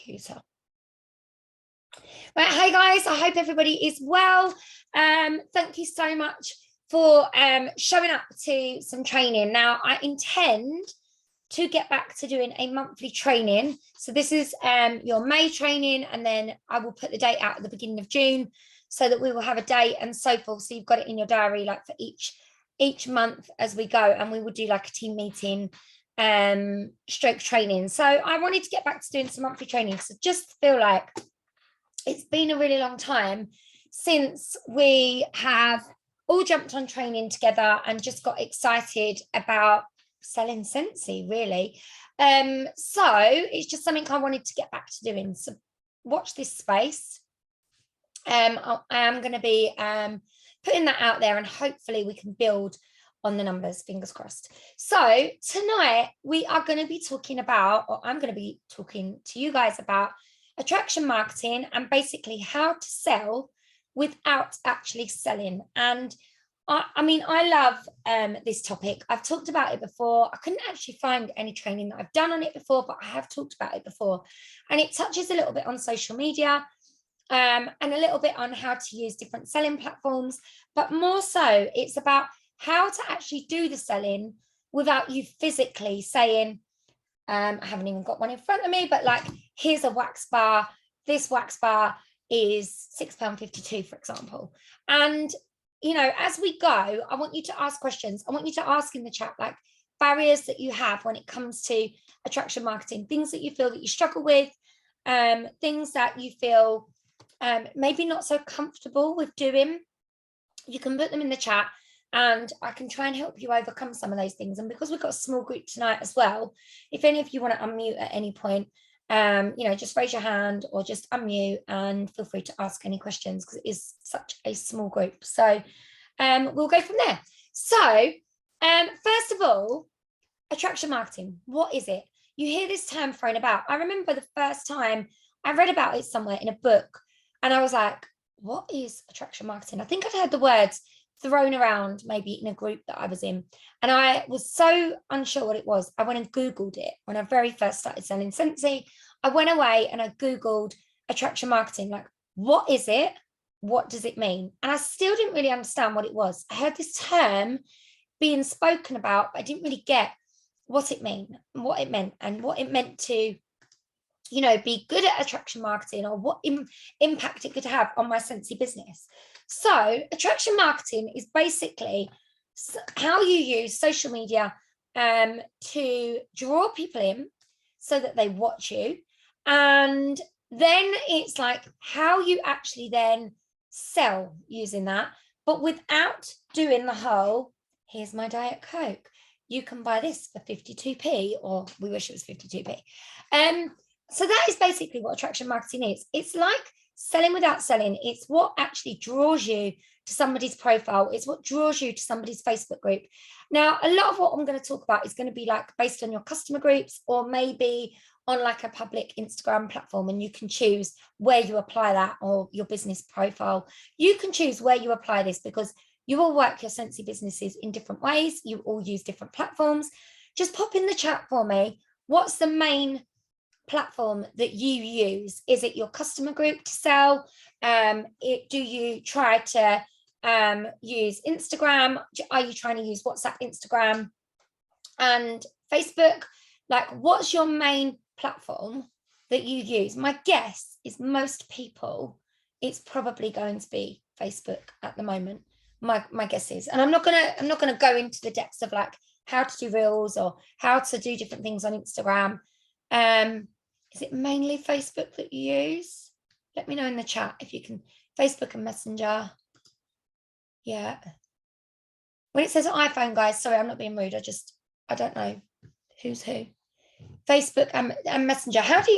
computer. Right, hey guys, I hope everybody is well. Thank you so much for showing up to some training. Now, I intend to get back to doing a monthly training. So this is your May training, and then I will put the date out at the beginning of June so that we will have a date and so forth. So you've got it in your diary, like for each month as we go, and we will do like a team meeting stroke training. So I wanted to get back to doing some monthly training. So just feel like it's been a really long time since we have all jumped on training together and just got excited about selling Scentsy, really. So it's just something I wanted to get back to doing. So watch this space. I am going to be putting that out there, and hopefully we can build on the numbers, fingers crossed. So tonight we are going to be talking about, or I'm going to be talking to you guys about attraction marketing and basically how to sell without actually selling. And I mean, I love this topic. I've talked about it before. I couldn't actually find any training that I've done on it before, but I have talked about it before. And it touches a little bit on social media and a little bit on how to use different selling platforms. But more so, it's about how to actually do the selling without you physically saying, I haven't even got one in front of me, but like, here's a wax bar. This wax bar is £6.52, for example. And, you know, as we go, I want you to ask questions. I want you to ask in the chat, like, barriers that you have when it comes to attraction marketing, things that you feel that you struggle with, things that you feel maybe not so comfortable with doing. You can put them in the chat, and I can try and help you overcome some of those things. And because we've got a small group tonight as well, if any of you want to unmute at any point, you know, just raise your hand or just unmute and feel free to ask any questions, because it is such a small group. So we'll go from there. So first of all, attraction marketing, what is it? You hear this term thrown about. I remember the first time I read about it somewhere in a book, and I was like, what is attraction marketing? I think I'd heard the words thrown around maybe in a group that I was in, and I was so unsure what it was. I went and Googled it when I very first started selling Scentsy. I went away and I Googled attraction marketing, like, what is it? What does it mean? And I still didn't really understand what it was. I heard this term being spoken about, but I didn't really get what it meant, and what it meant to, you know, be good at attraction marketing, or what impact it could have on my Scentsy business. So attraction marketing is basically how you use social media to draw people in so that they watch you. And then it's like how you actually then sell using that, but without doing the whole, here's my Diet Coke, you can buy this for 52p, or we wish it was 52p. So that is basically what attraction marketing is. It's like selling without selling. It's what actually draws you to somebody's profile. It's what draws you to somebody's Facebook group. Now, a lot of what I'm going to talk about is going to be like based on your customer groups, or maybe on like a public Instagram platform, and you can choose where you apply that, or your business profile. You can choose where you apply this, because you all work your Scentsy businesses in different ways. You all use different platforms. Just pop in the chat for me. What's the main platform that you use? Is it your customer group to sell? Do you try to use Instagram? Are you trying to use WhatsApp, Instagram, and Facebook? Like, what's your main platform that you use? My guess is most people, it's probably going to be Facebook at the moment. My guess is, and I'm not gonna go into the depths of like how to do reels or how to do different things on Instagram. Is it mainly Facebook that you use? Let me know in the chat if you can. Facebook and Messenger. Yeah. When it says iPhone, guys, sorry, I'm not being rude. I don't know who's who. Facebook and Messenger. How do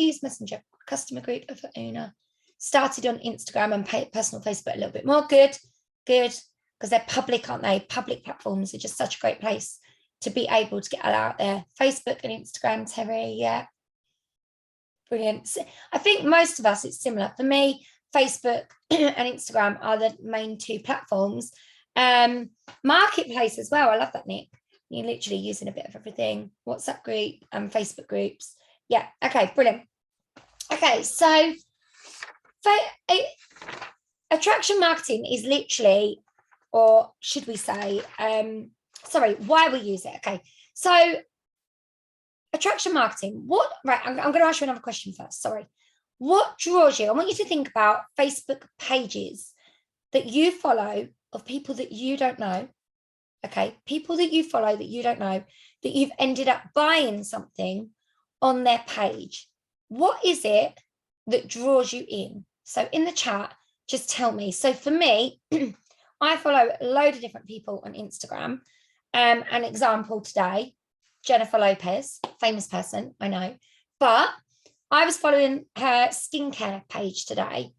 you use Messenger? Customer group of Una. Started on Instagram and personal Facebook a little bit more. Good, because they're public, aren't they? Public platforms are just such a great place to be able to get out there. Facebook and Instagram, Terry, yeah. Brilliant. I think most of us, it's similar. For me, Facebook and Instagram are the main two platforms. Marketplace as well. I love that, Nick. You're literally using a bit of everything. WhatsApp group and Facebook groups. Yeah. Okay. Brilliant. Okay, so attraction marketing is literally, or should we say, why we use it. Okay, so attraction marketing, right, I'm going to ask you another question first. Sorry. What draws you? I want you to think about Facebook pages that you follow of people that you don't know. Okay, people that you follow that you don't know, that you've ended up buying something on their page. What is it that draws you in? So in the chat, just tell me. So for me, I follow a load of different people on Instagram. An example today, Jennifer Lopez, famous person, I know, but I was following her skincare page today,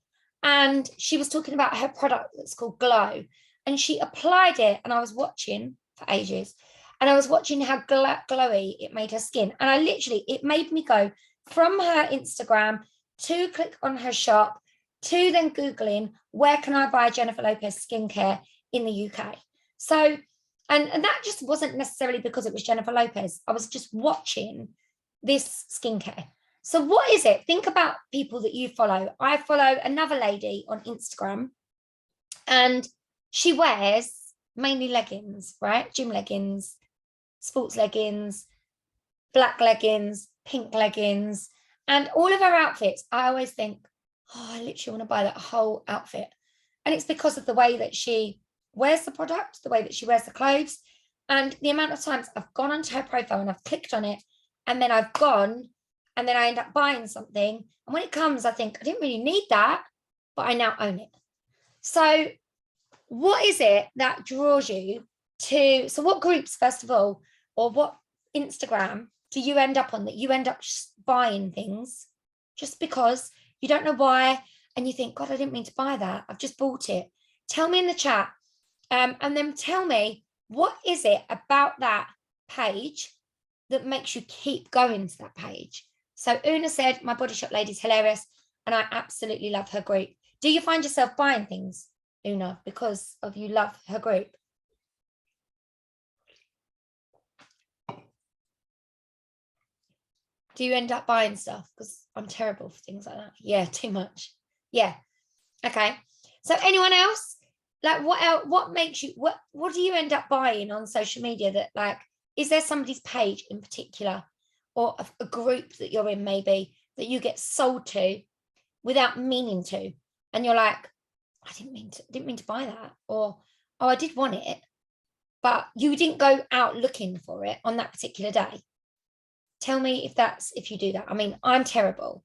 and she was talking about her product that's called Glow, and she applied it, and I was watching for ages, and I was watching how glowy it made her skin, and it made me go from her Instagram to click on her shop to then Googling, where can I buy Jennifer Lopez skincare in the UK? So, and that just wasn't necessarily because it was Jennifer Lopez. I was just watching this skincare. So what is it? Think about people that you follow. I follow another lady on Instagram, and she wears mainly leggings, right? Gym leggings, sports leggings, black leggings, pink leggings, and all of her outfits. I always think, oh, I literally want to buy that whole outfit. And it's because of the way that she wears the product, the way that she wears the clothes, and the amount of times I've gone onto her profile and I've clicked on it, and then I've gone, and then I end up buying something. And when it comes, I think, I didn't really need that, but I now own it. So what is it that draws you to, so what groups, first of all, or what Instagram do you end up on that you end up buying things just because you don't know why, and you think, God, I didn't mean to buy that, I've just bought it? Tell me in the chat, and then tell me, what is it about that page that makes you keep going to that page? So Una said, my Body Shop lady's hilarious, and I absolutely love her group. Do you find yourself buying things, Una, because of you love her group? Do you end up buying stuff? Because I'm terrible for things like that. Yeah, too much. Yeah. Okay. So anyone else? Like, what else, what makes you, what do you end up buying on social media that, like, is there somebody's page in particular, or a group that you're in maybe, that you get sold to without meaning to, and you're like, I didn't mean to buy that, or, oh, I did want it, but you didn't go out looking for it on that particular day? Tell me if you do that. I mean, I'm terrible.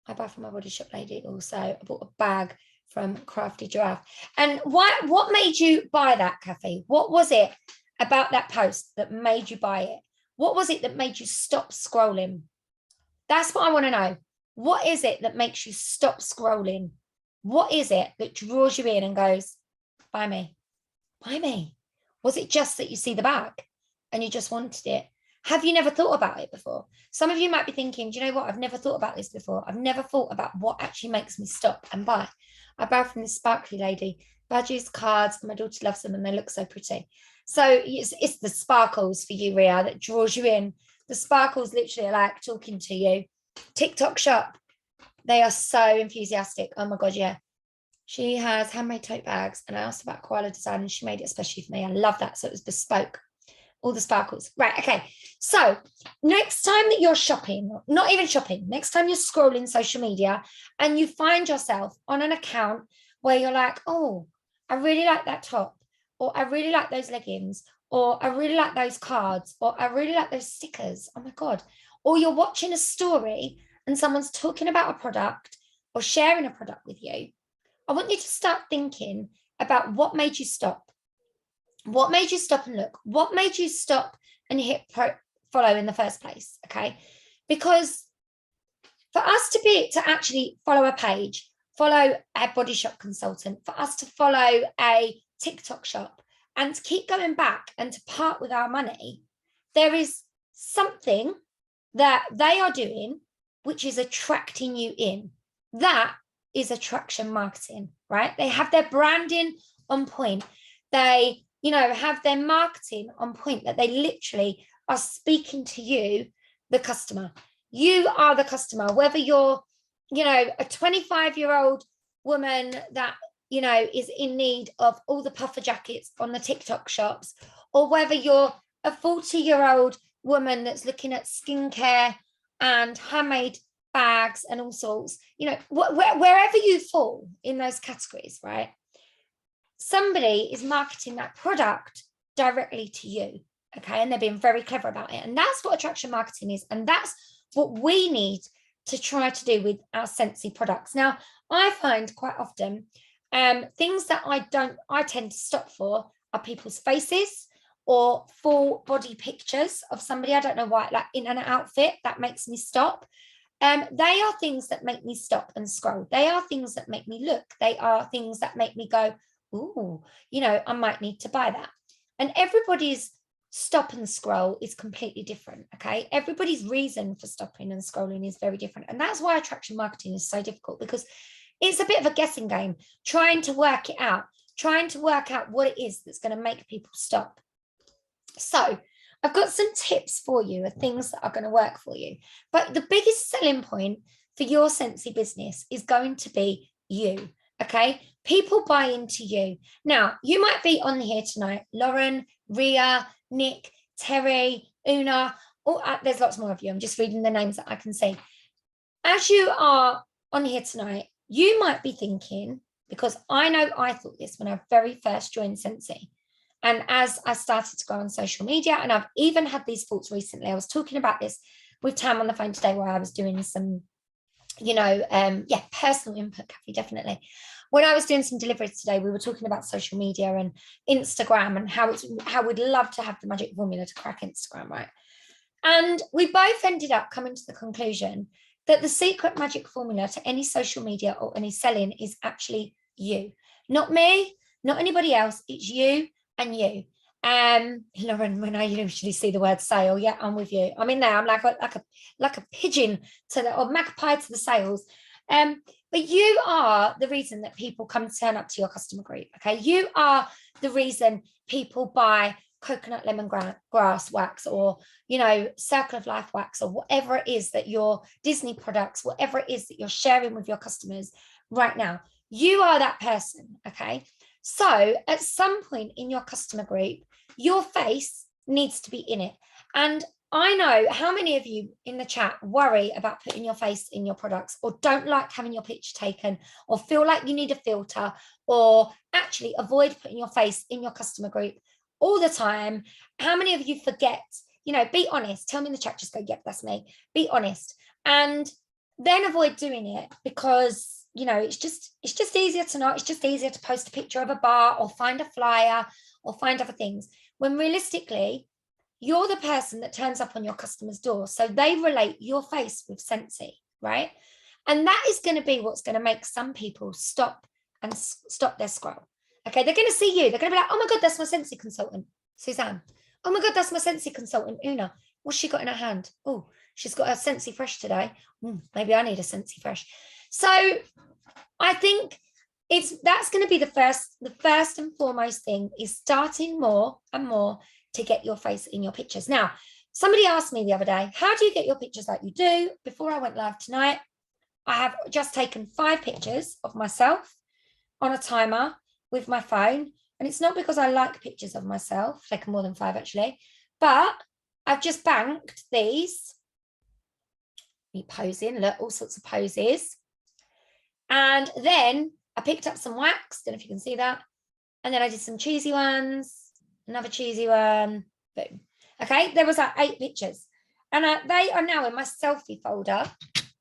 I buy from my Body Shop lady also. I bought a bag from Crafty Giraffe. And what made you buy that, Kathy? What was it about that post that made you buy it? What was it that made you stop scrolling? That's what I want to know. What is it that makes you stop scrolling? What is it that draws you in and goes, buy me, buy me? Was it just that you see the bag and you just wanted it? Have you never thought about it before? Some of you might be thinking, do you know what? I've never thought about this before. I've never thought about what actually makes me stop and buy. I buy from this sparkly lady, badges, cards, and my daughter loves them and they look so pretty. So it's the sparkles for you, Ria, that draws you in. The sparkles literally are like talking to you. TikTok shop, they are so enthusiastic. Oh my God, yeah. She has handmade tote bags, and I asked about koala design and she made it especially for me. I love that. So it was bespoke. All the sparkles. Right, okay. So next time that you're shopping, not even shopping, next time you're scrolling social media and you find yourself on an account where you're like, oh, I really like that top, or I really like those leggings, or I really like those cards, or I really like those stickers. Oh my God. Or you're watching a story and someone's talking about a product or sharing a product with you. I want you to start thinking about what made you stop. What made you stop and look? What made you stop and hit follow in the first place? Okay. Because for us to actually follow a page, follow a Body Shop consultant, for us to follow a TikTok shop and to keep going back and to part with our money, there is something that they are doing which is attracting you in. That is attraction marketing, right? They have their branding on point. They, have their marketing on point, that they literally are speaking to you, the customer. You are the customer, whether you're you know, a 25-year-old woman that, you know, is in need of all the puffer jackets on the TikTok shops, or whether you're a 40-year-old woman that's looking at skincare and handmade bags and all sorts, you know, wherever you fall in those categories, right? Somebody is marketing that product directly to you, okay? And they're being very clever about it. And that's what attraction marketing is. And that's what we need to try to do with our Scentsy products. Now, I find quite often things that I tend to stop for are people's faces or full body pictures of somebody. I don't know why, like in an outfit, that makes me stop. They are things that make me stop and scroll. They are things that make me look. They are things that make me go, ooh, you know, I might need to buy that. And everybody's stop and scroll is completely different. Okay. Everybody's reason for stopping and scrolling is very different. And that's why attraction marketing is so difficult, because it's a bit of a guessing game, trying to work it out, trying to work out what it is that's going to make people stop. So I've got some tips for you of things that are going to work for you. But the biggest selling point for your Scentsy business is going to be you. Okay. People buy into you. Now, you might be on here tonight, Lauren, Ria, Nick, Terry, Una, there's lots more of you. I'm just reading the names that I can see. As you are on here tonight, you might be thinking, because I know I thought this when I very first joined Scentsy, and as I started to go on social media, and I've even had these thoughts recently. I was talking about this with Tam on the phone today, where I was doing some, you know, personal input, Kathy, definitely. When I was doing some deliveries today, we were talking about social media and Instagram and how we'd love to have the magic formula to crack Instagram, right? And we both ended up coming to the conclusion that the secret magic formula to any social media or any selling is actually you. Not me, not anybody else. It's you and you. Lauren, when I usually see the word sale, yeah, I'm with you. I'm in there. I'm like a pigeon to the, or magpie to the sales. But you are the reason that people come turn up to your customer group. Okay, you are the reason people buy coconut lemongrass wax, or, you know, circle of life wax, or whatever it is that your Disney products, whatever it is that you're sharing with your customers right now. You are that person. Okay, so at some point in your customer group, your face needs to be in it. And I know how many of you in the chat worry about putting your face in your products, or don't like having your picture taken, or feel like you need a filter, or actually avoid putting your face in your customer group all the time. How many of you forget? You know, be honest. Tell me in the chat, just go, yep, that's me. Be honest. And then avoid doing it, because, you know, it's just easier to not. It's just easier to post a picture of a bar, or find a flyer, or find other things, when realistically, you're the person that turns up on your customer's door. So they relate your face with Scentsy, right? And that is going to be what's going to make some people stop their scroll. Okay, they're going to see you. They're going to be like, oh my God, that's my Scentsy consultant, Suzanne. Oh my God, that's my Scentsy consultant, Una. What's she got in her hand? Oh, she's got a Scentsy Fresh today. Maybe I need a Scentsy Fresh. So I think that's going to be the first and foremost thing, is starting more and more to get your face in your pictures. Now, somebody asked me the other day, how do you get your pictures like you do? Before I went live tonight, I have just taken 5 pictures of myself on a timer with my phone. And it's not because I like pictures of myself, taken more than 5 actually, but I've just banked these. Me posing, look, all sorts of poses. And then I picked up some wax, don't know if you can see that. And then I did some cheesy ones, another cheesy one, boom. Okay, there was like 8 pictures. And they are now in my selfie folder,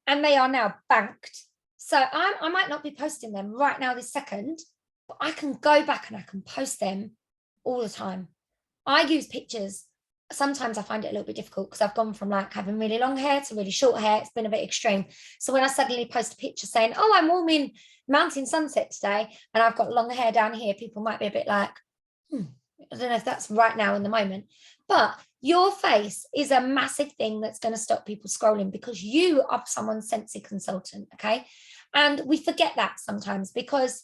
and they are now banked. So I might not be posting them right now this second, but I can go back and I can post them all the time. I use pictures. Sometimes I find it a little bit difficult, because I've gone from like having really long hair to really short hair. It's been a bit extreme. So when I suddenly post a picture saying, oh, I'm warming Mountain Sunset today, and I've got long hair down here, people might be a bit like, I don't know if that's right now in the moment. But your face is a massive thing that's going to stop people scrolling, because you are someone's Scentsy consultant. Okay. And we forget that sometimes, because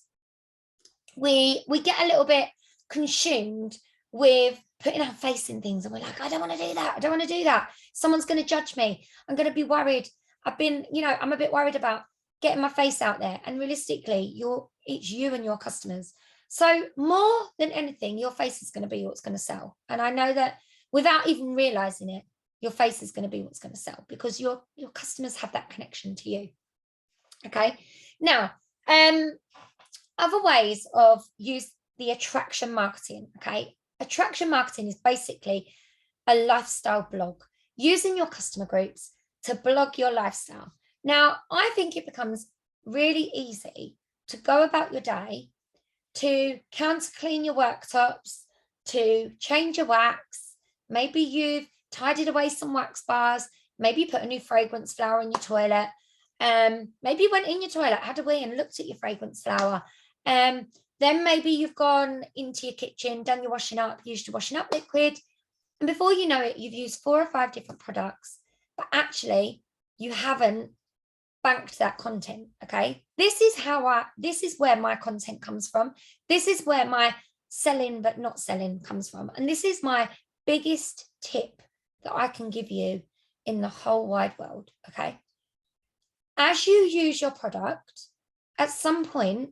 we get a little bit consumed with putting our face in things, and we're like, I don't want to do that. I don't want to do that. Someone's going to judge me. I'm going to be worried. I'm a bit worried about getting my face out there. And realistically, it's you and your customers. So more than anything, your face is going to be what's going to sell. And I know that without even realizing it, your face is going to be what's going to sell, because your customers have that connection to you. Okay. Now, other ways of use the attraction marketing. Okay. Attraction marketing is basically a lifestyle blog, using your customer groups to blog your lifestyle. Now, I think it becomes really easy to go about your day, to counter clean your worktops, to change your wax. Maybe you've tidied away some wax bars. Maybe you put a new fragrance flower in your toilet. Maybe you went in your toilet, had a wee and looked at your fragrance flower. Then maybe you've gone into your kitchen, done your washing up, used your washing up liquid. And before you know it, you've used 4 or 5 different products, but actually you haven't banked that content. Okay. This is where my content comes from. This is where my selling but not selling comes from. And this is my biggest tip that I can give you in the whole wide world. Okay. As you use your product, at some point,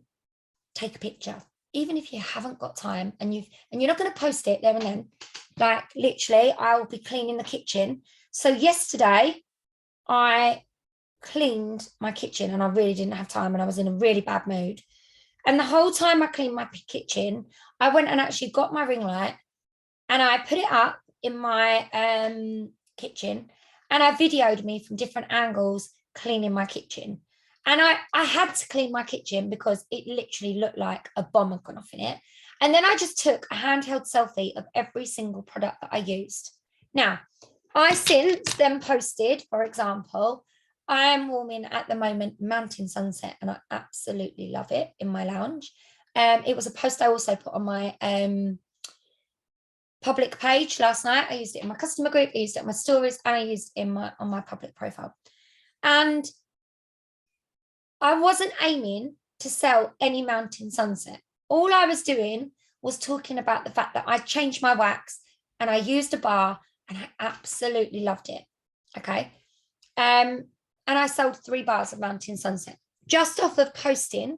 take a picture, even if you haven't got time and you're not going to post it there and then. Like literally, I will be cleaning the kitchen. So yesterday I cleaned my kitchen and I really didn't have time and I was in a really bad mood. And the whole time I cleaned my kitchen, I went and actually got my ring light and I put it up in my kitchen and I videoed me from different angles cleaning my kitchen. And I had to clean my kitchen because it literally looked like a bomb had gone off in it. And then I just took a handheld selfie of every single product that I used. Now, I since then posted, for example, I am warming at the moment Mountain Sunset, and I absolutely love it in my lounge. It was a post I also put on my public page last night. I used it in my customer group, I used it in my stories, and I used it on my public profile. And I wasn't aiming to sell any Mountain Sunset. All I was doing was talking about the fact that I changed my wax and I used a bar and I absolutely loved it. Okay. And I sold 3 bars of Mountain Sunset just off of posting.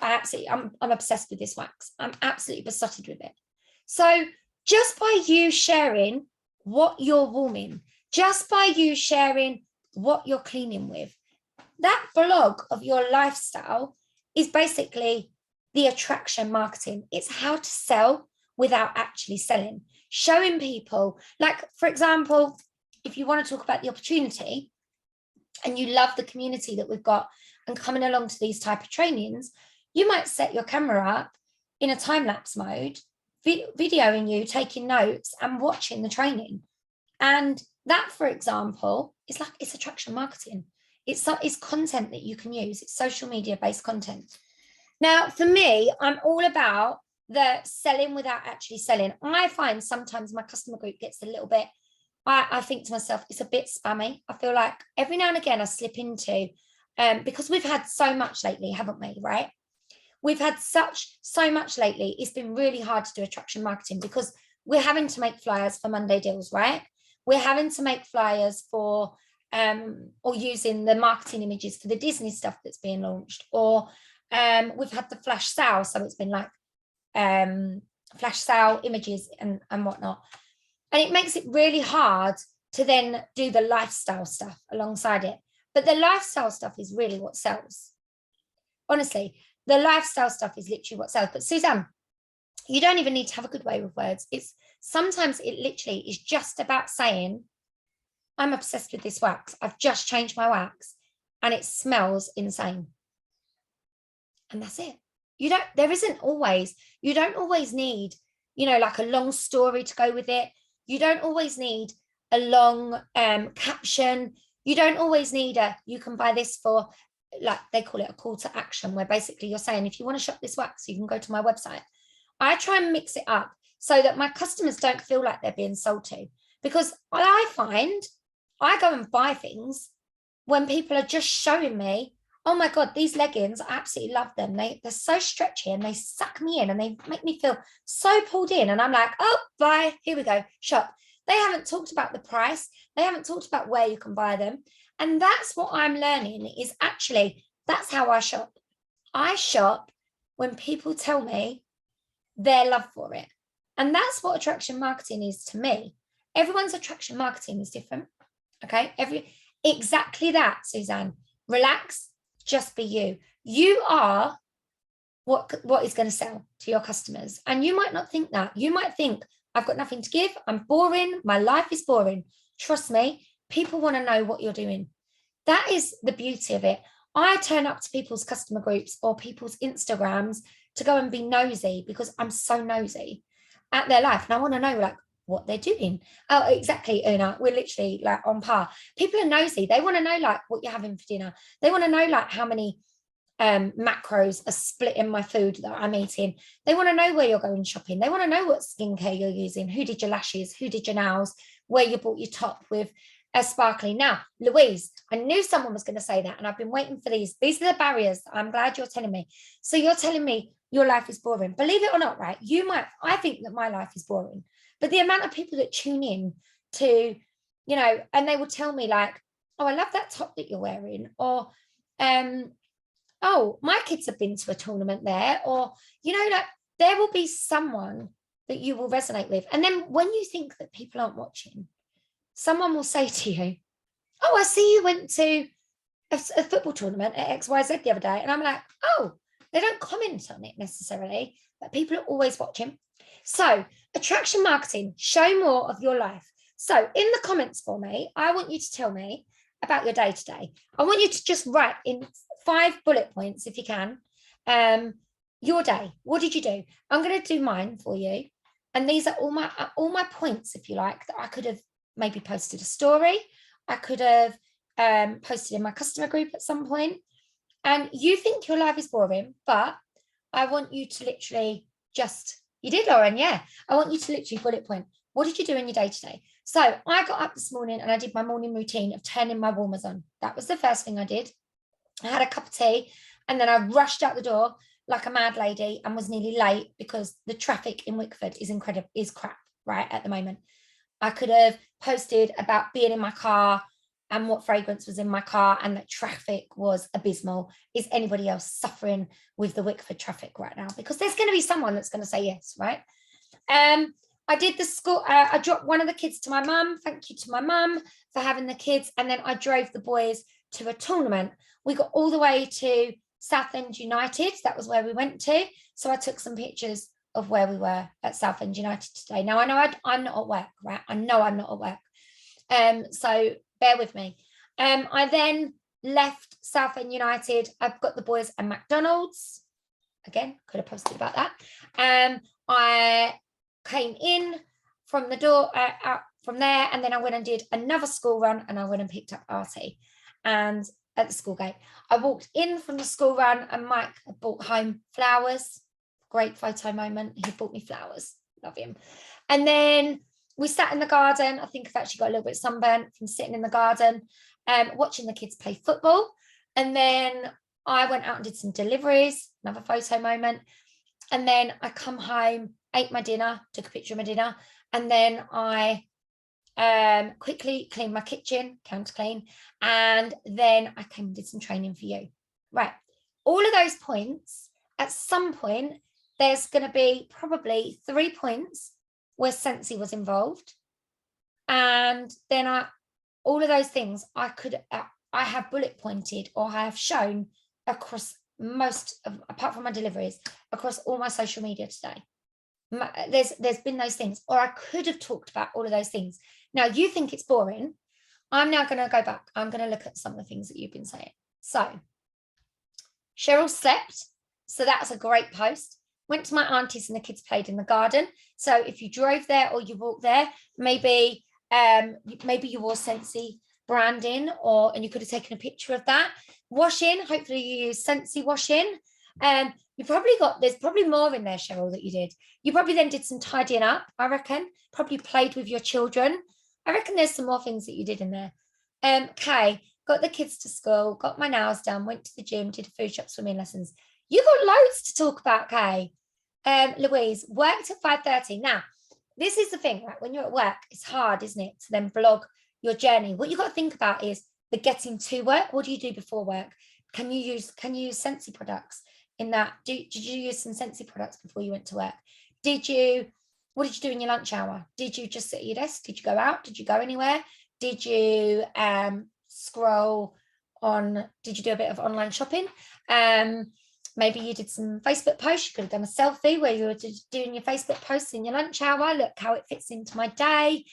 I'm obsessed with this wax. I'm absolutely besotted with it. So just by you sharing what you're warming, just by you sharing what you're cleaning with, that blog of your lifestyle is basically the attraction marketing. It's how to sell without actually selling, showing people, like, for example, if you want to talk about the opportunity and you love the community that we've got and coming along to these type of trainings, you might set your camera up in a time-lapse mode, videoing you, taking notes and watching the training. And that, for example, it's attraction marketing. It's content that you can use. It's social media based content. Now, for me, I'm all about the selling without actually selling. I find sometimes my customer group gets a little bit, I think to myself, it's a bit spammy. I feel like every now and again I slip into, because we've had so much lately, haven't we, right? We've had so much lately. It's been really hard to do attraction marketing because we're having to make flyers for Monday deals, right? We're having to make flyers for, or using the marketing images for the Disney stuff that's being launched, or we've had the flash sale. So it's been like flash sale images and whatnot. And it makes it really hard to then do the lifestyle stuff alongside it. But the lifestyle stuff is really what sells. Honestly, the lifestyle stuff is literally what sells. But Suzanne, you don't even need to have a good way with words. Sometimes it literally is just about saying, I'm obsessed with this wax. I've just changed my wax and it smells insane. And that's it. You don't always need, like a long story to go with it. You don't always need a long caption. You don't always need you can buy this for, like they call it a call to action, where basically you're saying, if you want to shop this wax, you can go to my website. I try and mix it up so that my customers don't feel like they're being sold to, because I find I go and buy things when people are just showing me, oh my God, these leggings, I absolutely love them. They're so stretchy and they suck me in and they make me feel so pulled in. And I'm like, oh, buy, here we go, shop. They haven't talked about the price. They haven't talked about where you can buy them. And that's what I'm learning, is actually That's how I shop. I shop when people tell me their love for it. And that's what attraction marketing is to me. Everyone's attraction marketing is different. Okay. Exactly that, Suzanne. Relax, just be you. You are what is going to sell to your customers. And you might not think that. You might think, I've got nothing to give. I'm boring. My life is boring. Trust me, people want to know what you're doing. That is the beauty of it. I turn up to people's customer groups or people's Instagrams to go and be nosy because I'm so nosy at their life. And I want to know like what they're doing. Oh, exactly, Una. We're literally like on par. People are nosy. They want to know like what you're having for dinner. They want to know like how many macros are split in my food that I'm eating. They want to know where you're going shopping. They want to know what skincare you're using, who did your lashes, who did your nails, where you bought your top with a sparkly. Now, Louise, I knew someone was going to say that, and I've been waiting for these. These are the barriers. I'm glad you're telling me. So you're telling me your life is boring. Believe it or not, right? I think that my life is boring, but the amount of people that tune in to, and they will tell me like, oh, I love that top that you're wearing, or, oh, my kids have been to a tournament there, or, like there will be someone that you will resonate with. And then when you think that people aren't watching, someone will say to you, oh, I see you went to a football tournament at XYZ the other day. And I'm like, oh, they don't comment on it necessarily, but people are always watching. So attraction marketing, show more of your life. So in the comments for me, I want you to tell me about your day today. I want you to just write in 5 bullet points, if you can, your day. What did you do? I'm going to do mine for you. And these are all my points, if you like, that I could have maybe posted a story. I could have posted in my customer group at some point. And you think your life is boring, but I want you to literally you did, Lauren, yeah. I want you to literally bullet point. What did you do in your day today? So I got up this morning and I did my morning routine of turning my warmers on. That was the first thing I did. I had a cup of tea and then I rushed out the door like a mad lady and was nearly late because the traffic in Wickford is crap right at the moment. I could have posted about being in my car and what fragrance was in my car and that traffic was abysmal. Is anybody else suffering with the Wickford traffic right now? Because there's going to be someone that's going to say yes, right? I did the school, I dropped one of the kids to my mum. Thank you to my mum for having the kids. And then I drove the boys to a tournament. We got all the way to Southend United. That was where we went to. So I took some pictures of where we were at Southend United today. Now, I know I'm not at work, right? I know I'm not at work. So bear with me. I then left Southend United. I've got the boys at McDonald's. Again, could have posted about that. I came in from the door, out from there, and then I went and did another school run, and I went and picked up Artie. And at the school gate, I walked in from the school run, and Mike brought home flowers. Great photo moment. He bought me flowers. Love him. And then we sat in the garden. I think I've actually got a little bit sunburnt from sitting in the garden, watching the kids play football. And then I went out and did some deliveries, another photo moment. And then I come home, ate my dinner, took a picture of my dinner. And then I quickly cleaned my kitchen, counter clean. And then I came and did some training for you. Right. All of those points, at some point, there's going to be probably 3 points where Scentsy was involved. And then all of those things I have bullet pointed or I have shown across apart from my deliveries, across all my social media today. There's been those things, or I could have talked about all of those things. Now you think it's boring. I'm now going to go back. I'm going to look at some of the things that you've been saying. So Cheryl slept. So that's a great post. Went to my auntie's and the kids played in the garden. So if you drove there or you walked there, maybe you wore Scentsy branding and you could have taken a picture of that. Washing, hopefully you use Scentsy washing. There's probably more in there, Cheryl, that you did. You probably then did some tidying up, I reckon. Probably played with your children. I reckon there's some more things that you did in there. Kay, got the kids to school, got my nails done, went to the gym, did a food shop swimming lessons. You got loads to talk about, Kay. Louise, worked at 5:30. Now, this is the thing, right? When you're at work, it's hard, isn't it, to then blog your journey. What you've got to think about is the getting to work. What do you do before work? Can you use Scentsy products in that? Did you use some Scentsy products before you went to work? What did you do in your lunch hour? Did you just sit at your desk? Did you go out? Did you go anywhere? Did you scroll on? Did you do a bit of online shopping? Maybe you did some Facebook posts. You could have done a selfie where you were doing your Facebook posts in your lunch hour. Look how it fits into my day.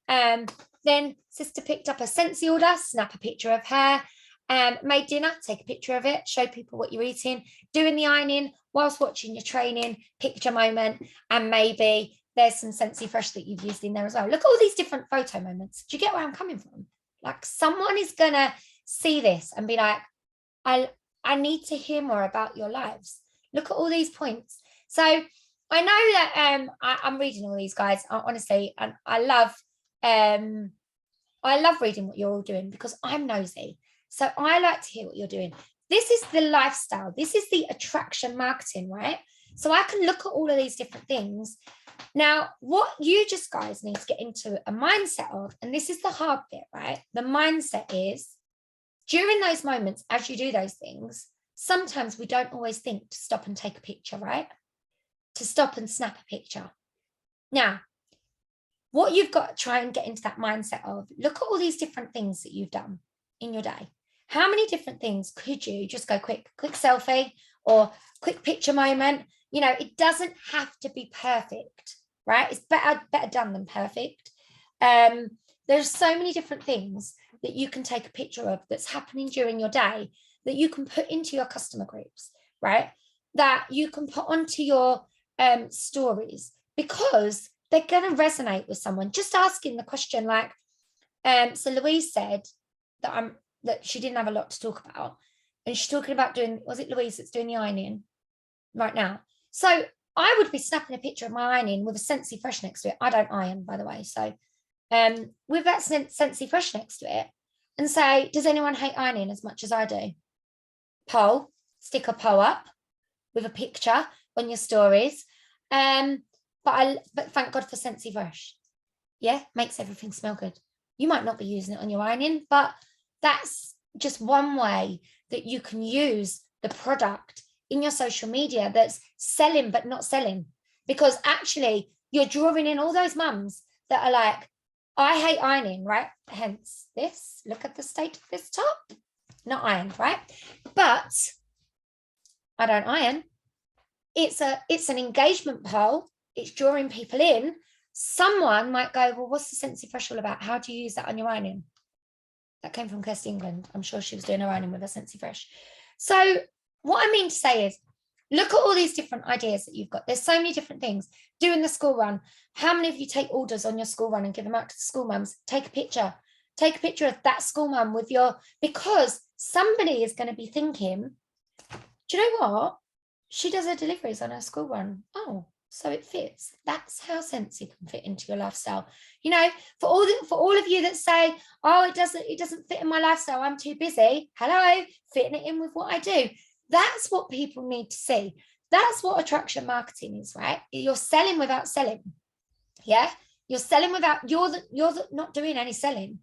Then sister picked up a Scentsy order, snap a picture of her. Made dinner, take a picture of it, show people what you're eating, doing the ironing whilst watching your training, picture moment, and maybe there's some Scentsy Fresh that you've used in there as well. Look at all these different photo moments. Do you get where I'm coming from? Like, someone is gonna see this and be like, I need to hear more about your lives. Look at all these points. So I know that I'm reading all these, guys, honestly, and I love reading what you're all doing because I'm nosy. So I like to hear what you're doing. This is the lifestyle. This is the attraction marketing, right? So I can look at all of these different things. Now, what you just guys need to get into a mindset of, and this is the hard bit, right? The mindset is, during those moments, as you do those things, sometimes we don't always think to stop and take a picture, right? To stop and snap a picture. Now, what you've got to try and get into that mindset of, look at all these different things that you've done in your day. How many different things could you just go quick selfie or quick picture moment? You know, it doesn't have to be perfect, right? It's better done than perfect. There's so many different things that you can take a picture of that's happening during your day that you can put into your customer groups, right? That you can put onto your stories, because they're going to resonate with someone. Just asking the question, like, so Louise said that she didn't have a lot to talk about, and she's talking about doing, was it Louise that's doing the ironing right now? So I would be snapping a picture of my ironing with a Scentsy Fresh next to it. I don't iron, by the way. So with that Scentsy Fresh next to it, and say, does anyone hate ironing as much as I do? Poll, stick a poll up with a picture on your stories. But thank God for Scentsy Fresh. Yeah, makes everything smell good. You might not be using it on your ironing, but that's just one way that you can use the product in your social media that's selling but not selling, because actually you're drawing in all those mums that are like, I hate ironing, right? Hence this, look at the state of this top, not ironed, right? But I don't iron. It's an engagement poll. It's drawing people in. Someone might go, well, what's the Scentsy Fresh all about? How do you use that on your ironing? That came from Kirsty England. I'm sure she was doing her ironing with a Scentsy Fresh. So what I mean to say is, look at all these different ideas that you've got. There's so many different things. Doing the school run. How many of you take orders on your school run and give them out to the school mums? Take a picture. Take a picture of that school mum with your, because somebody is going to be thinking, do you know what? She does her deliveries on her school run. Oh, so it fits. That's how Scentsy can fit into your lifestyle. You know, for all of you that say, oh, it doesn't fit in my lifestyle, I'm too busy. Hello, fitting it in with what I do. That's what people need to see. That's what attraction marketing is, right? You're selling without selling. Yeah, you're selling without, you're not doing any selling.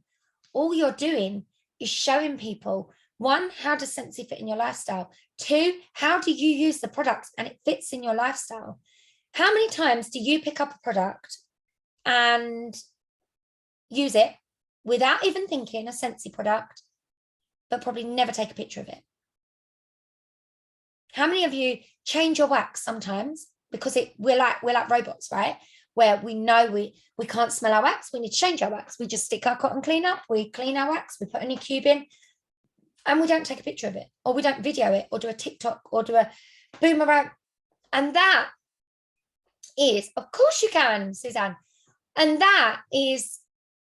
All you're doing is showing people, one, how does Scentsy fit in your lifestyle? Two, how do you use the product and it fits in your lifestyle? How many times do you pick up a product and use it without even thinking a Scentsy product, but probably never take a picture of it? How many of you change your wax sometimes because we're like robots, right? Where we know we can't smell our wax, we need to change our wax. We just stick our cotton clean up, we clean our wax, we put a new cube in, and we don't take a picture of it, or we don't video it, or do a TikTok, or do a boomerang. And that is, of course you can, Suzanne. And that is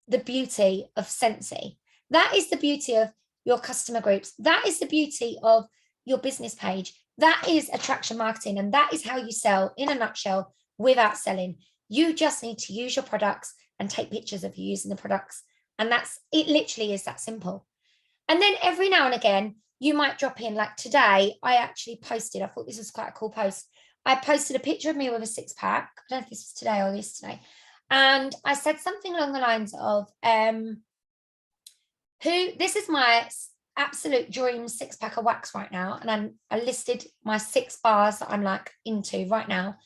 the beauty of Scentsy. That is the beauty of your customer groups. That is the beauty of your business page. That is attraction marketing. And that is how you sell, in a nutshell, without selling. You just need to use your products and take pictures of you using the products. And it literally is that simple. And then every now and again, you might drop in, like today, I actually posted, I thought this was quite a cool post. I posted a picture of me with a 6-pack. I don't know if this was today or yesterday. And I said something along the lines of, this is my absolute dream 6-pack of wax right now, and I listed my 6 bars that I'm like into right now.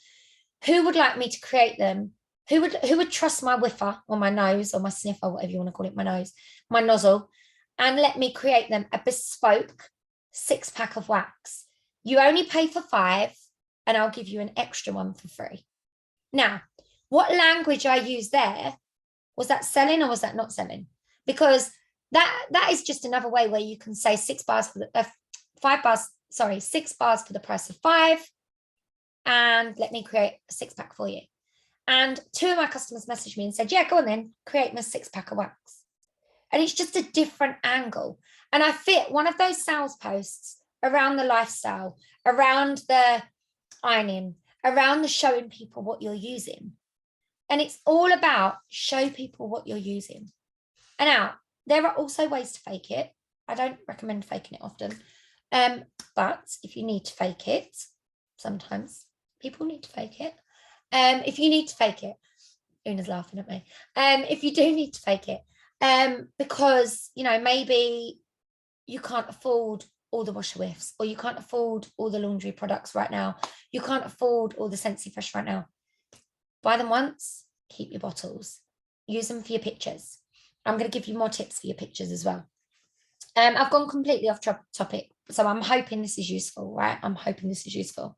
Who would like me to create them? Who would trust my whiffer or my nose or my sniffer, whatever you want to call it, my nose, my nozzle, and let me create them a bespoke 6-pack of wax? You only pay for 5, and I'll give you an extra one for free. Now, what language I used there, was that selling or was that not selling? Because that is just another way where you can say 6 bars for the 5 bars, sorry, 6 bars for the price of 5, and let me create a 6-pack for you. And 2 of my customers messaged me and said, yeah, go on then, create me a 6-pack of wax. And it's just a different angle. And I fit one of those sales posts around the lifestyle, around the ironing, around the showing people what you're using. And it's all about show people what you're using. And now, there are also ways to fake it. I don't recommend faking it often. But if you need to fake it, sometimes people need to fake it. If you need to fake it, Una's laughing at me. If you do need to fake it, because, you know, maybe you can't afford all the washer whiffs, or you can't afford all the laundry products right now. You can't afford all the Scentsy Fresh right now. Buy them once, keep your bottles, use them for your pictures. I'm going to give you more tips for your pictures as well. I've gone completely off topic, so I'm hoping this is useful, right? I'm hoping this is useful.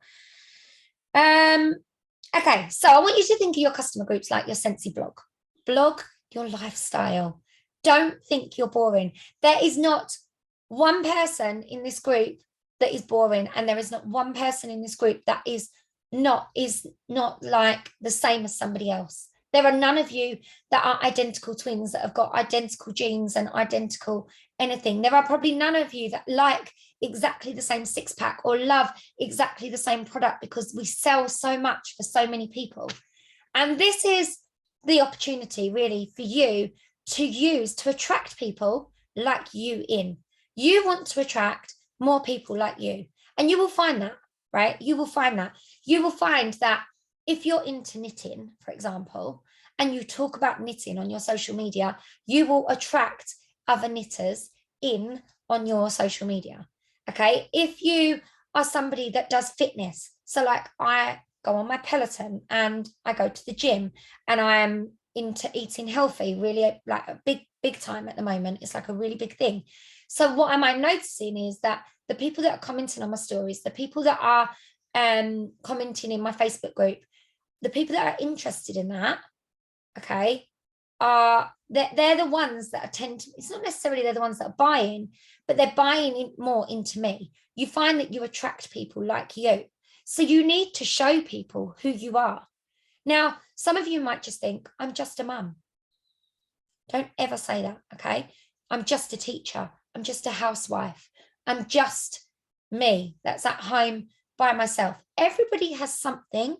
Okay, so I want you to think of your customer groups like your Scentsy blog. Blog your lifestyle. Don't think you're boring. There is not one person in this group that is boring, and there is not one person in this group that is not like the same as somebody else. There are none of you that are identical twins that have got identical genes and identical anything. There are probably none of you that like exactly the same 6-pack or love exactly the same product, because we sell so much for so many people. And this is the opportunity really for you to use to attract people like you in. You want to attract more people like you, and you will find that, right? You will find that. You will find that if you're into knitting, for example, and you talk about knitting on your social media, you will attract other knitters in on your social media. Okay. If you are somebody that does fitness, so like I go on my Peloton and I go to the gym, and I am into eating healthy, really like a big time at the moment. It's like a really big thing. So what am I noticing is that the people that are commenting on my stories, the people that are commenting in my Facebook group, the people that are interested in that, okay, they're the ones that attend to, it's not necessarily they're the ones that are buying, but they're buying in more into me. You find that you attract people like you. So you need to show people who you are. Now, some of you might just think, I'm just a mum. Don't ever say that, okay? I'm just a teacher. I'm just a housewife. I'm just me that's at home by myself. Everybody has something.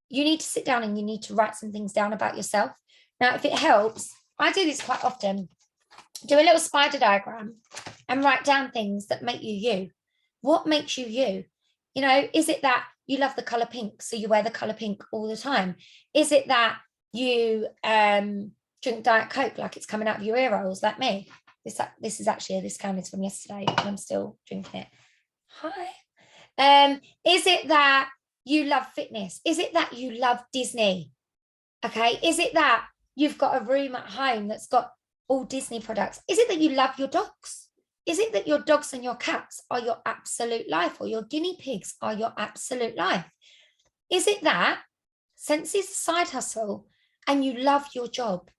You need to sit down and you need to write some things down about yourself. Now, if it helps, I do this quite often. Do a little spider diagram and write down things that make you you. What makes you you? You know, is it that you love the color pink, so you wear the color pink all the time? Is it that you drink Diet Coke like it's coming out of your ear rolls, like me? This is actually a discount. It's from yesterday, and I'm still drinking it. Hi. Is it that you love fitness? Is it that you love Disney? Okay. Is it that you've got a room at home that's got all Disney products? Is it that you love your dogs? Is it that your dogs and your cats are your absolute life, or your guinea pigs are your absolute life? Is it that Scentsy's a side hustle and you love your job,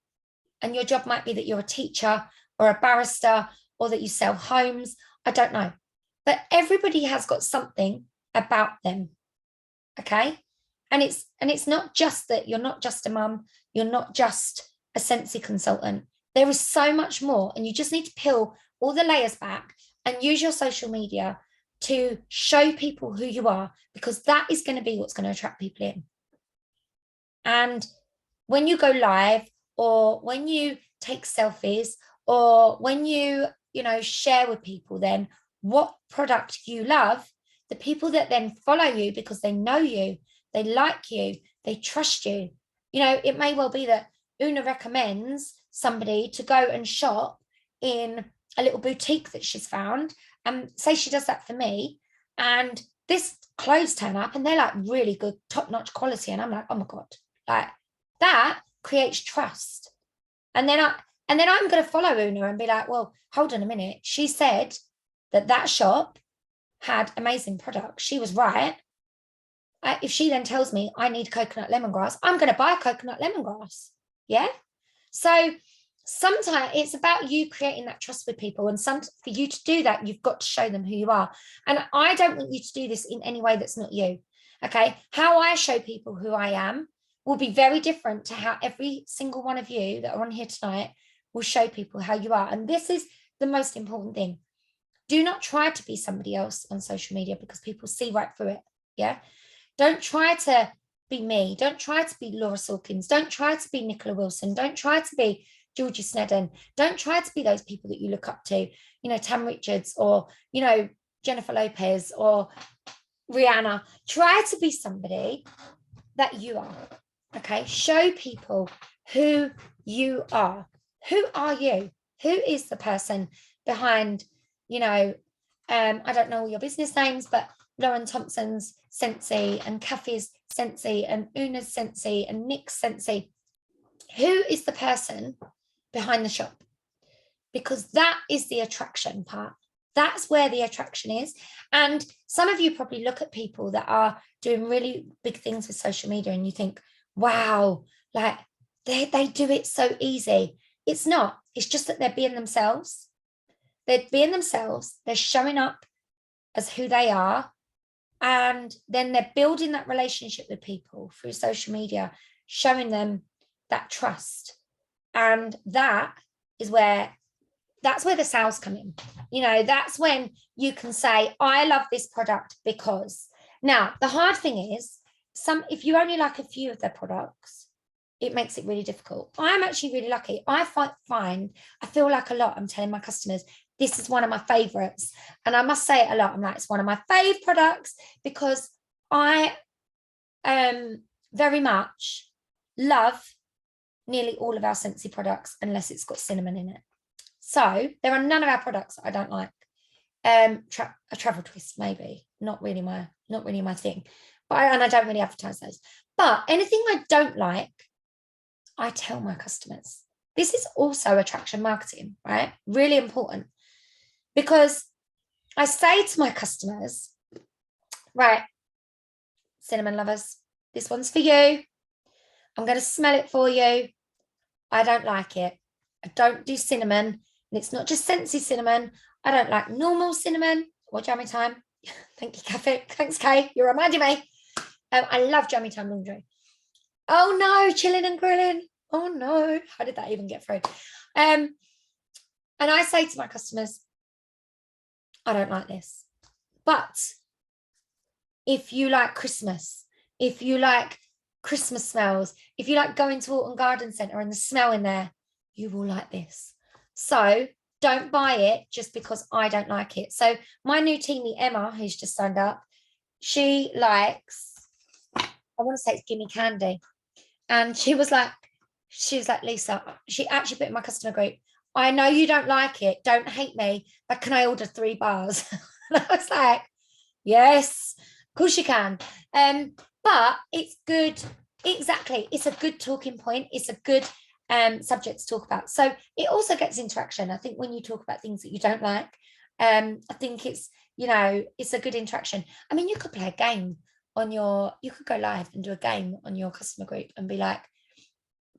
and your job might be that you're a teacher or a barrister, or that you sell homes? I don't know. But everybody has got something about them. Okay. And it's not just that you're not just a mum, you're not just a Scentsy consultant. There is so much more, and you just need to peel all the layers back and use your social media to show people who you are, because that is going to be what's going to attract people in. And when you go live, or when you take selfies, or when you share with people then what product you love, the people that then follow you because they know you, they like you, they trust you. It may well be that Una recommends somebody to go and shop in a little boutique that she's found, and say she does that for me, and this clothes turn up and they're like really good, top-notch quality, and I'm like, oh my God, like that creates trust. And then I'm going to follow Una and be like, well, hold on a minute, she said that shop had amazing products, she was right. If she then tells me I need coconut lemongrass, I'm going to buy coconut lemongrass. Yeah. So sometimes it's about you creating that trust with people. And for you to do that, you've got to show them who you are. And I don't want you to do this in any way that's not you. Okay. How I show people who I am will be very different to how every single one of you that are on here tonight will show people how you are. And this is the most important thing. Do not try to be somebody else on social media, because people see right through it. Yeah. Don't try to be me. Don't try to be Laura Sawkins. Don't try to be Nicola Wilson. Don't try to be Georgie Snedden. Don't try to be those people that you look up to, Tam Richards, or, Jennifer Lopez or Rihanna. Try to be somebody that you are. Okay. Show people who you are. Who are you? Who is the person behind, I don't know all your business names, but Lauren Thompson's Scentsy and Kathy's Scentsy and Una's Scentsy and Nick's Scentsy. Who is the person behind the shop? Because that is the attraction part. That's where the attraction is. And some of you probably look at people that are doing really big things with social media and you think, wow, like they do it so easy. It's not. It's just that they're being themselves. They're being themselves. They're showing up as who they are. And then they're building that relationship with people through social media, showing them that trust. And that's where the sales come in. That's when you can say, I love this product because. Now, the hard thing is, if you only like a few of their products, it makes it really difficult. I'm actually really lucky. I feel like a lot I'm telling my customers, this is one of my favorites. And I must say it a lot. I'm like, it's one of my fave products, because I very much love nearly all of our Scentsy products, unless it's got cinnamon in it. So there are none of our products that I don't like. A travel twist, maybe. Not really my thing. But I don't really advertise those. But anything I don't like, I tell my customers. This is also attraction marketing, right? Really important. Because I say to my customers, right, cinnamon lovers, this one's for you. I'm going to smell it for you. I don't like it. I don't do cinnamon. And it's not just Scentsy cinnamon. I don't like normal cinnamon or Jammy Time. Thank you, Kathy. Thanks, Kay. You're reminding me. I love Jammy Time laundry. Oh, no, chilling and grilling. Oh, no. How did that even get through? And I say to my customers, I don't like this. But if you like Christmas, if you like Christmas smells, if you like going to Alton Garden Centre and the smell in there, you will like this. So don't buy it just because I don't like it. So my new teammate, Emma, who's just signed up, she likes, I want to say it's Gimme Candy. And she was like, Lisa, she actually put in my customer group, I know you don't like it, don't hate me, but can I order 3 bars? And I was like, yes, of course you can. But it's good. Exactly. It's a good talking point. It's a good subject to talk about. So it also gets interaction. I think when you talk about things that you don't like, I think it's a good interaction. I mean, you could play a game you could go live and do a game on your customer group and be like,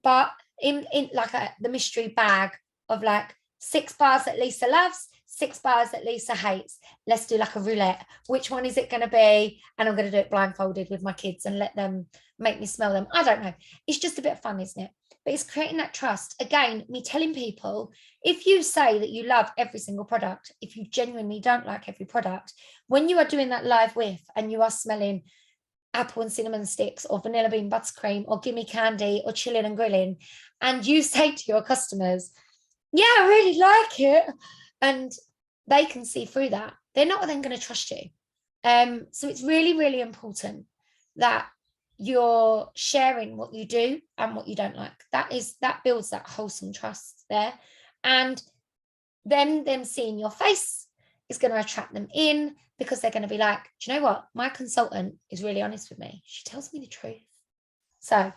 but in like the mystery bag of like 6 bars that Lisa loves, 6 bars that Lisa hates. Let's do like a roulette. Which one is it going to be? And I'm going to do it blindfolded with my kids and let them make me smell them. I don't know. It's just a bit of fun, isn't it? But it's creating that trust. Again, me telling people, if you say that you love every single product, if you genuinely don't like every product, when you are doing that live whiff and you are smelling apple and cinnamon sticks or vanilla bean buttercream or gimme candy or chilling and grilling, and you say to your customers, yeah, I really like it, and they can see through that, they're not then going to trust you. So it's really, really important that you're sharing what you do and what you don't like. That builds that wholesome trust there. And them seeing your face is going to attract them in, because they're going to be like, do you know what? My consultant is really honest with me. She tells me the truth. So,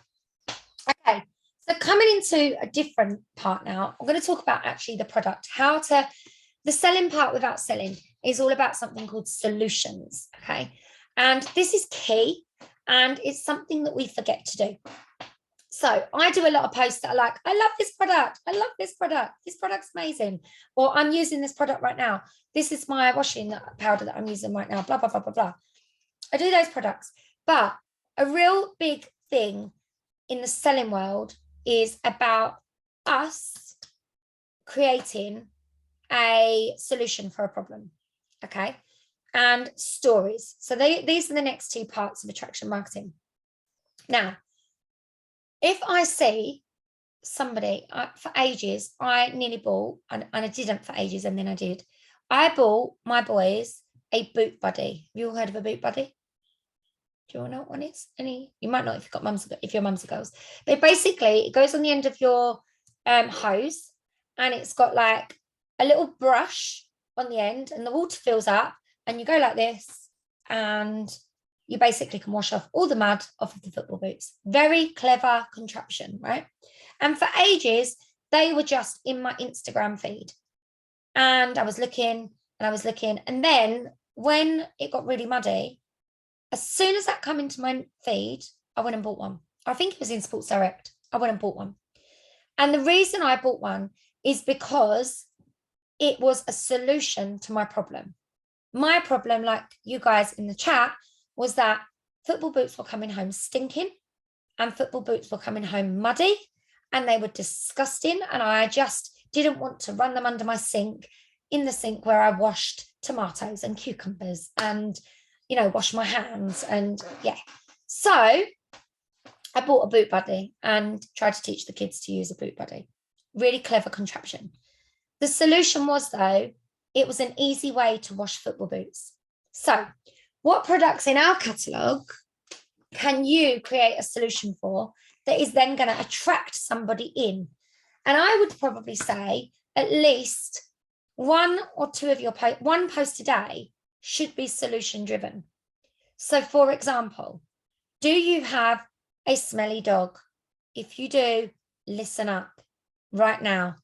okay. So coming into a different part now, I'm going to talk about actually the product, the selling part without selling is all about something called solutions. Okay. And this is key, and it's something that we forget to do. So I do a lot of posts that are like, I love this product. I love this product. This product's amazing. Or I'm using this product right now. This is my washing powder that I'm using right now, blah, blah, blah, blah, blah. I do those products. But a real big thing in the selling world is about us creating a solution for a problem. Okay. And stories. So these are the next two parts of attraction marketing. Now, if I see somebody for ages, I nearly bought, and I didn't for ages, and then I did. I bought my boys a boot buddy. Have you all heard of a boot buddy? Do you all know what one is? You might not if you've got mums, if your mums are girls. But basically, it goes on the end of your hose, and it's got like a little brush on the end, and the water fills up, and you go like this, and you basically can wash off all the mud off of the football boots. Very clever contraption, right? And for ages, they were just in my Instagram feed. And I was looking. And then when it got really muddy, as soon as that came into my feed, I went and bought one. I think it was in Sports Direct. I went and bought one. And the reason I bought one is because it was a solution to my problem. My problem, like you guys in the chat, was that football boots were coming home stinking, and football boots were coming home muddy, and they were disgusting. And I just didn't want to run them under my sink, in the sink where I washed tomatoes and cucumbers and, wash my hands. And yeah, so I bought a boot buddy and tried to teach the kids to use a boot buddy. Really clever contraption. The solution was, though, it was an easy way to wash football boots. So what products in our catalogue can you create a solution for that is then going to attract somebody in? And I would probably say at least one or two of your one post a day should be solution driven. So for example, do you have a smelly dog? If you do, listen up right now.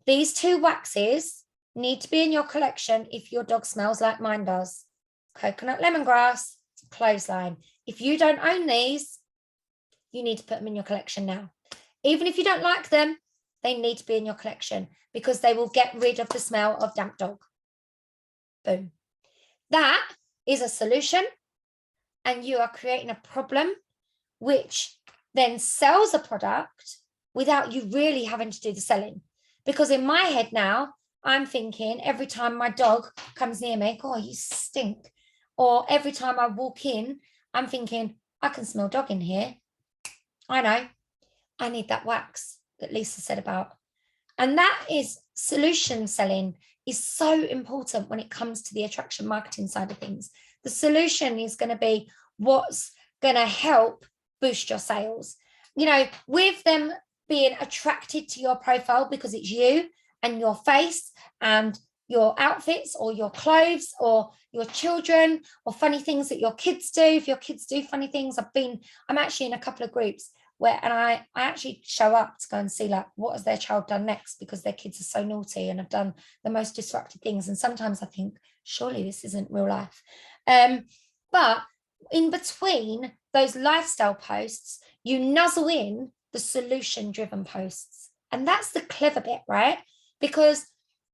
These two waxes need to be in your collection if your dog smells like mine does. Coconut lemongrass, clothesline. If you don't own these, you need to put them in your collection now. Even if you don't like them, they need to be in your collection because they will get rid of the smell of damp dog. Boom. That is a solution, and you are creating a problem which then sells a product without you really having to do the selling. Because in my head now, I'm thinking every time my dog comes near me, oh, you stink. Or every time I walk in, I'm thinking, I can smell dog in here. I know. I need that wax that Lisa said about. And that is solution selling is so important when it comes to the attraction marketing side of things. The solution is going to be what's going to help boost your sales. With them being attracted to your profile because it's you and your face and your outfits or your clothes or your children or funny things that your kids do. If your kids do funny things, I'm actually in a couple of groups where, and I actually show up to go and see like, what has their child done next? Because their kids are so naughty and have done the most disruptive things. And sometimes I think, surely this isn't real life. But in between those lifestyle posts, you nuzzle in the solution driven posts. And that's the clever bit, right? Because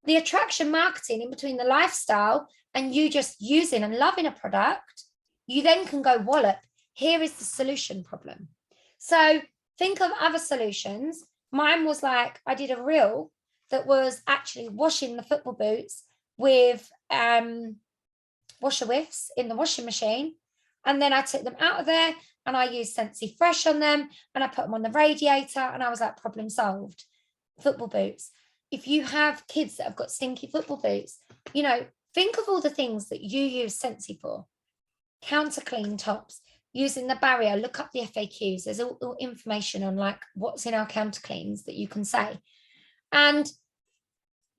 the attraction marketing in between the lifestyle and you just using and loving a product, you then can go wallop, here is the solution problem. So think of other solutions. Mine was like, I did a reel that was actually washing the football boots with washer whiffs in the washing machine. And then I took them out of there and I used Scentsy Fresh on them and I put them on the radiator and I was like, problem solved. Football boots. If you have kids that have got stinky football boots, think of all the things that you use Scentsy for. Counter clean tops, using the barrier, look up the FAQs. There's all information on like what's in our counter cleans that you can say. And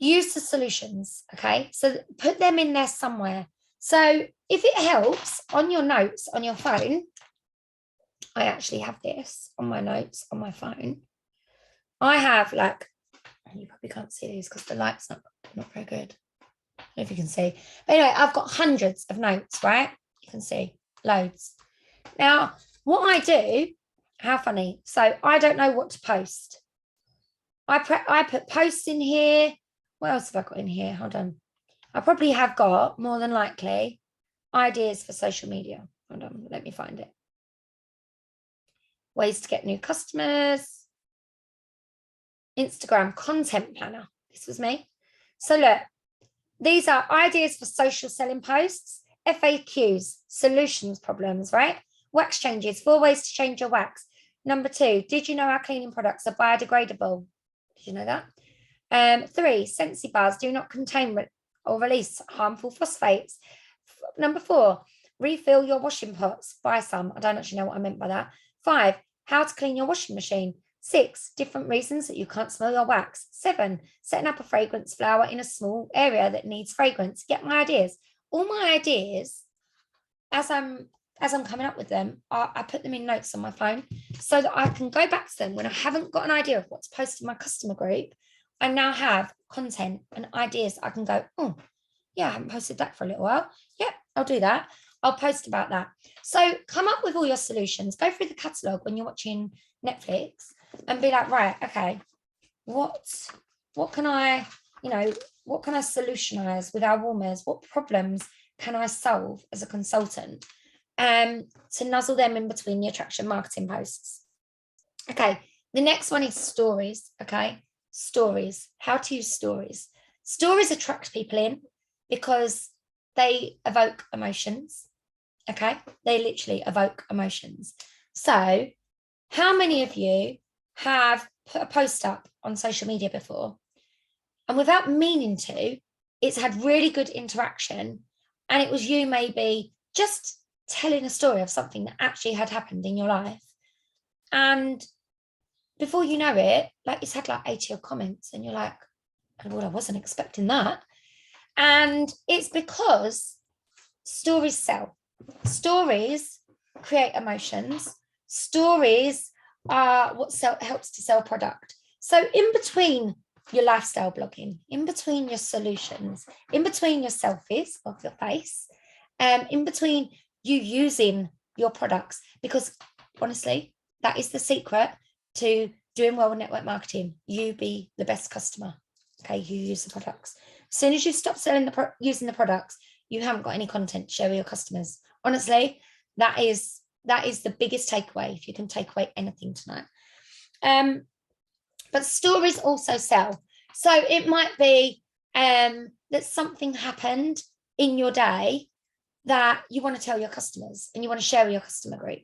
use the solutions, okay? So put them in there somewhere. So if it helps, on your notes on your phone, I actually have this on my notes on my phone. I have like, you probably can't see these because the light's not very good. I don't know if you can see. But anyway, I've got hundreds of notes, right? You can see loads. Now, what I do, how funny. So I don't know what to post. I put posts in here. What else have I got in here? Hold on. I probably have got, more than likely, ideas for social media. Hold on, let me find it. Ways to get new customers. Instagram content planner. This was me. So look, these are ideas for social selling posts, FAQs, solutions problems, right? Wax changes, 4 ways to change your wax. Number 2, did you know our cleaning products are biodegradable? Did you know that? 3, Sensi bars do not contain or release harmful phosphates. Number 4, refill your washing pots. Buy some. I don't actually know what I meant by that. 5, how to clean your washing machine. 6, different reasons that you can't smell your wax. 7, setting up a fragrance flower in a small area that needs fragrance. Get my ideas. All my ideas, as I'm coming up with them, I put them in notes on my phone so that I can go back to them when I haven't got an idea of what to post in my customer group. I now have content and ideas. I can go, oh, yeah, I haven't posted that for a little while. Yep, I'll do that. I'll post about that. So come up with all your solutions. Go through the catalogue when you're watching Netflix and be like, right, okay, what can I, what can I solutionize with our warmers? What problems can I solve as a consultant? To nuzzle them in between the attraction marketing posts. Okay, the next one is stories. Okay, stories. How to use stories. Stories attract people in because they evoke emotions. Okay, they literally evoke emotions. So, how many of you have put a post up on social media before, and without meaning to, it's had really good interaction, and it was you maybe just telling a story of something that actually had happened in your life, and before you know it, like it's had like 80 comments, and you're like, well, I wasn't expecting that. And it's because stories sell. Stories create emotions. Stories are what helps to sell product. So in between your lifestyle blogging, in between your solutions, in between your selfies of your face, in between you using your products, because honestly, that is the secret to doing well with network marketing. You be the best customer. Okay, you use the products. As soon as you stop using the products, you haven't got any content to share with your customers. Honestly, that is the biggest takeaway, if you can take away anything tonight. But stories also sell. So it might be that something happened in your day that you want to tell your customers and you want to share with your customer group.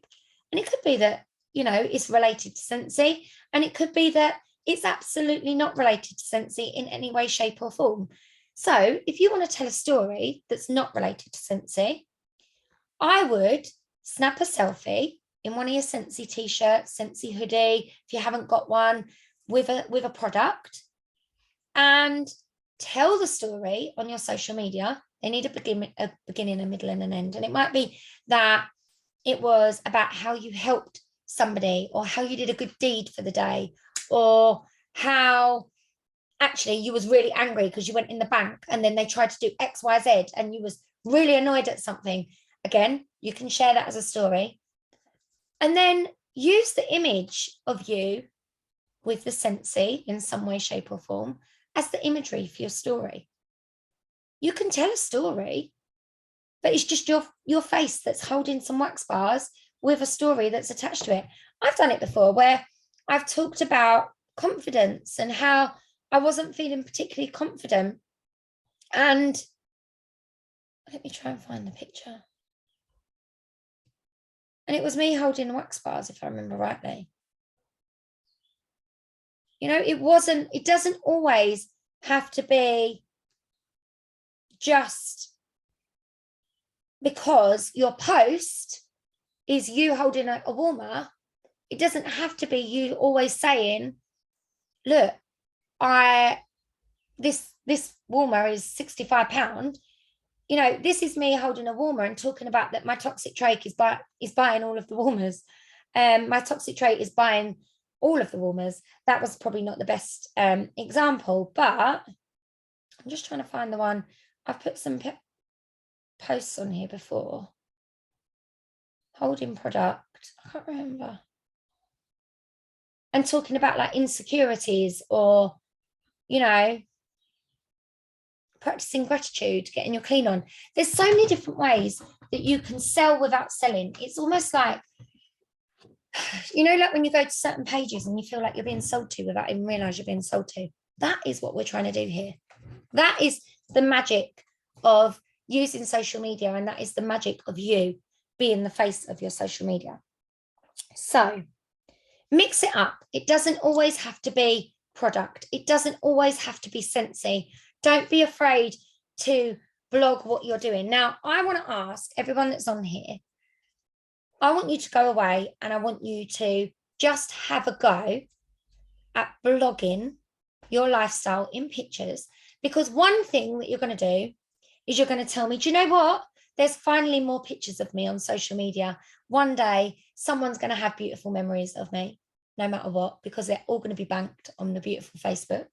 And it could be that, it's related to Scentsy, and it could be that it's absolutely not related to Scentsy in any way, shape, or form. So if you want to tell a story that's not related to Scentsy, I would snap a selfie in one of your Scentsy t-shirts, Scentsy hoodie, if you haven't got one, with a product, and tell the story on your social media. They need a beginning, a middle, and an end. And it might be that it was about how you helped somebody, or how you did a good deed for the day, or how actually you was really angry because you went in the bank and then they tried to do XYZ and you was really annoyed at something. Again, you can share that as a story. And then use the image of you with the Scentsy in some way, shape, or form as the imagery for your story. You can tell a story, but it's just your face that's holding some wax bars with a story that's attached to it. I've done it before where I've talked about confidence and how I wasn't feeling particularly confident. And let me try and find the picture. And it was me holding wax bars, if I remember rightly. It doesn't always have to be just because your post is you holding a warmer. It doesn't have to be you always saying, look, I this warmer is £65. You know, this is me holding a warmer and talking about that my toxic trait is buying all of the warmers. My toxic trait is buying all of the warmers. That was probably not the best example, but I'm just trying to find the one. I've put some posts on here before. Holding product, I can't remember. And talking about like insecurities, or, you know, practicing gratitude, getting your clean on. There's so many different ways that you can sell without selling. It's almost like, you know, like when you go to certain pages and you feel like you're being sold to without even realize you're being sold to. That is what we're trying to do here. That is the magic of using social media, and that is the magic of you being the face of your social media. So mix it up. It doesn't always have to be product. It doesn't always have to be Scentsy. Don't be afraid to blog what you're doing. Now, I want to ask everyone that's on here, I want you to go away and I want you to just have a go at blogging your lifestyle in pictures. Because one thing that you're going to do is you're going to tell me, do you know what? There's finally more pictures of me on social media. One day, someone's going to have beautiful memories of me, no matter what, because they're all going to be banked on the beautiful Facebook.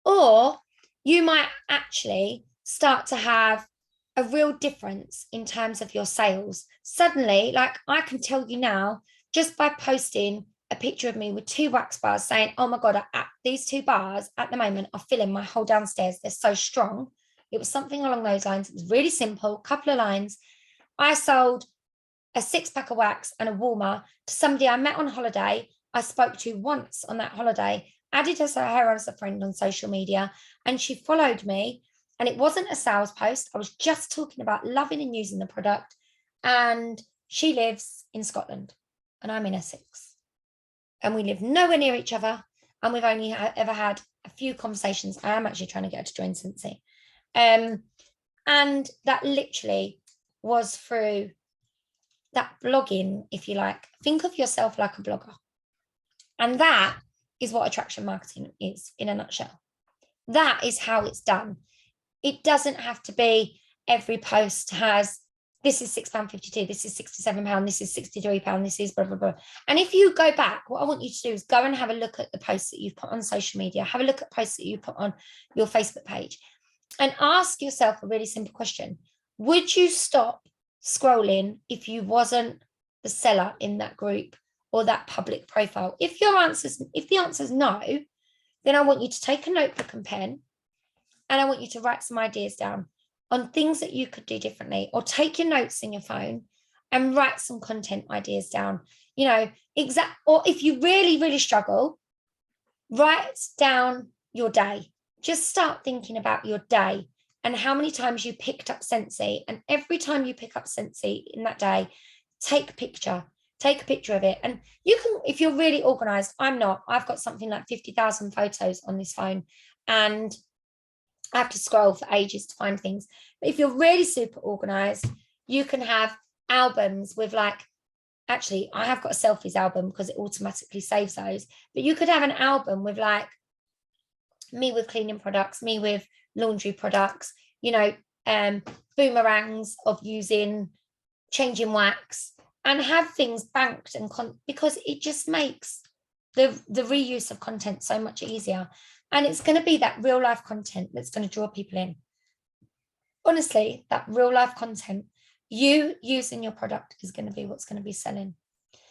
Or you might actually start to have a real difference in terms of your sales. Suddenly, like I can tell you now, just by posting a picture of me with 2 wax bars saying, oh my God, these 2 bars at the moment are filling my whole downstairs. They're so strong. It was something along those lines. It was really simple, couple of lines. I sold a 6-pack of wax and a warmer to somebody I met on holiday. I spoke to once on that holiday, added her as a friend on social media, and she followed me. And it wasn't a sales post. I was just talking about loving and using the product. And she lives in Scotland and I'm in Essex. And we live nowhere near each other. And we've only ever had a few conversations. I am actually trying to get her to join Scentsy. And that literally was through that blogging, if you like. Think of yourself like a blogger. And that is what attraction marketing is in a nutshell. That is how it's done. It doesn't have to be every post has, this is £6.52, this is £67, this is £63, this is blah, blah, blah. And if you go back, what I want you to do is go and have a look at the posts that you've put on social media, have a look at posts that you put on your Facebook page, and ask yourself a really simple question. Would you stop scrolling if you wasn't the seller in that group or that public profile? If the answer is no, then I want you to take a notebook and pen, and I want you to write some ideas down on things that you could do differently, or take your notes in your phone and write some content ideas down. You know, or if you really, really struggle, write down your day. Just start thinking about your day and how many times you picked up Scentsy. And every time you pick up Scentsy in that day, take a picture of it. And you can, if you're really organized, I'm not, I've got something like 50,000 photos on this phone, and I have to scroll for ages to find things. But if you're really super organized, you can have albums with like, actually, I have got a selfies album because it automatically saves those. But you could have an album with like me with cleaning products, me with laundry products, you know, boomerangs of using, changing wax, and have things banked and because it just makes the reuse of content so much easier. And it's going to be that real life content that's going to draw people in. Honestly, that real life content, you using your product, is going to be what's going to be selling.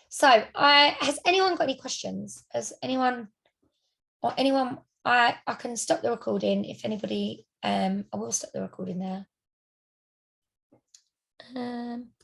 So has anyone got any questions? Has anyone, I can stop the recording if anybody, I will stop the recording there.